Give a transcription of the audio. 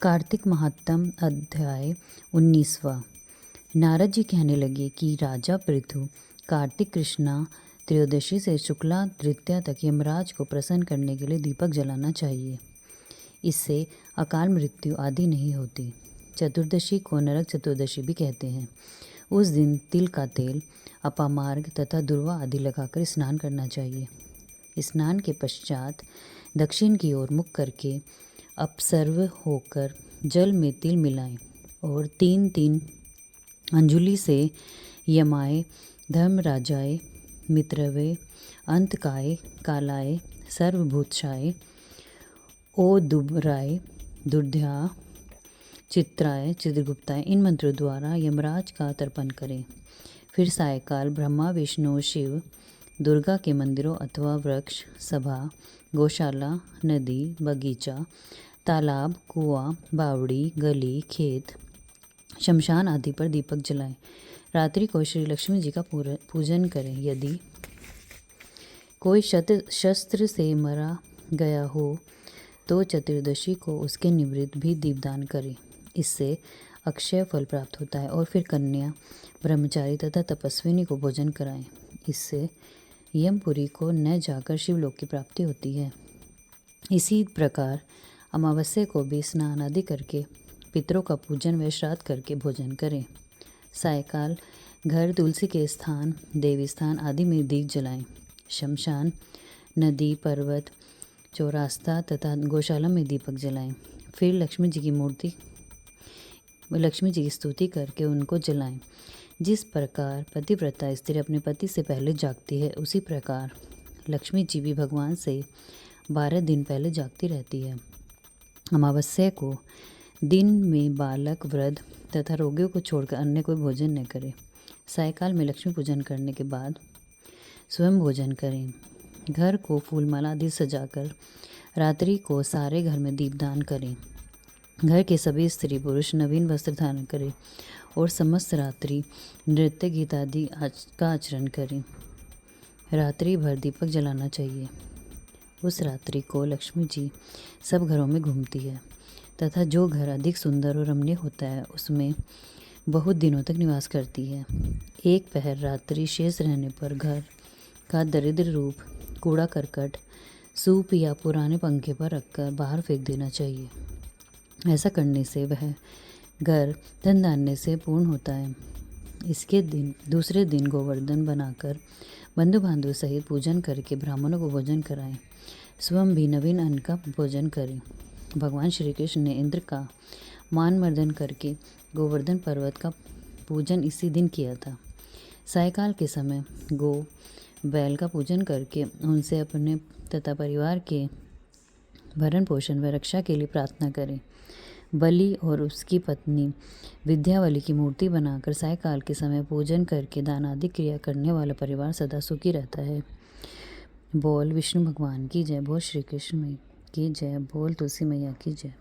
कार्तिक महात्म अध्याय 19वां। नारद जी कहने लगे कि राजा पृथु कार्तिक कृष्णा त्रयोदशी से शुक्ला तृतीया तक यमराज को प्रसन्न करने के लिए दीपक जलाना चाहिए। इससे अकाल मृत्यु आदि नहीं होती। चतुर्दशी को नरक चतुर्दशी भी कहते हैं। उस दिन तिल का तेल, अपामार्ग तथा दुर्वा आदि लगाकर स्नान करना चाहिए। स्नान के पश्चात दक्षिण की ओर मुख करके अपसर्व होकर जल में तिल मिलाएं और 3-3 अंजुलि से यमाय, धर्मराजाय, मित्रवे, अंतकाय, कालाय, सर्वभूतशाय, ओदुबराय, दुर्ध्या, चित्राय, चित्रगुप्ताय इन मंत्रों द्वारा यमराज का तर्पण करें। फिर सायकाल ब्रह्मा, विष्णु, शिव, दुर्गा के मंदिरों अथवा वृक्ष, सभा, गौशाला, नदी, बगीचा, तालाब, कुआं, बावड़ी, गली, खेत, शमशान आदि पर दीपक जलाएं। रात्रि को श्री लक्ष्मी जी का पूजन करें। यदि कोई शस्त्र से मरा गया हो तो चतुर्दशी को उसके निवृत्त भी दीपदान करें। इससे अक्षय फल प्राप्त होता है। और फिर कन्या, ब्रह्मचारी तथा तपस्विनी को भोजन कराएं। इससे यमपुरी को न जाकर शिवलोक की प्राप्ति होती है। इसी प्रकार अमावस्या को भी स्नान आदि करके पितरों का पूजन व श्राद्ध करके भोजन करें। सायकाल घर, तुलसी के स्थान, देवी स्थान आदि में दीप जलाएं। शमशान, नदी, पर्वत, चौरास्ता तथा गौशाला में दीपक जलाएं। फिर लक्ष्मी जी की स्तुति करके उनको जलाएं। जिस प्रकार पतिव्रता स्त्री अपने पति से पहले जागती है, उसी प्रकार लक्ष्मी जी भी भगवान से 12 दिन पहले जागती रहती है। अमावस्या को दिन में बालक, वृद्ध तथा रोगियों को छोड़कर अन्य कोई भोजन न करे। सायकाल में लक्ष्मी पूजन करने के बाद स्वयं भोजन करें। घर को फूलमाला आदि सजाकर रात्रि को सारे घर में दीपदान करें। घर के सभी स्त्री पुरुष नवीन वस्त्र धारण करें और समस्त रात्रि नृत्य, गीत आदि का आचरण करें। रात्रि भर दीपक जलाना चाहिए। उस रात्रि को लक्ष्मी जी सब घरों में घूमती है तथा जो घर अधिक सुंदर और रमणीय होता है उसमें बहुत दिनों तक निवास करती है। एक पहर रात्रि शेष रहने पर घर का दरिद्र रूप कूड़ा करकट सूप या पुराने पंखे पर रखकर बाहर फेंक देना चाहिए। ऐसा करने से वह घर धन धान्य से पूर्ण होता है। इसके दूसरे दिन गोवर्धन बनाकर बंधु बांधव सहित पूजन करके ब्राह्मणों को भोजन कराएं। स्वयं भी नवीन अन्न का भोजन करें। भगवान श्री कृष्ण ने इंद्र का मान मर्दन करके गोवर्धन पर्वत का पूजन इसी दिन किया था। सायकाल के समय गो बैल का पूजन करके उनसे अपने तथा परिवार के भरण पोषण व रक्षा के लिए प्रार्थना करें। बलि और उसकी पत्नी विद्यावली की मूर्ति बनाकर सायकाल के समय पूजन करके दान आदि क्रिया करने वाला परिवार सदा सुखी रहता है। बोल विष्णु भगवान की जय। बोल श्री कृष्ण की जय। बोल तुलसी मैया की जय।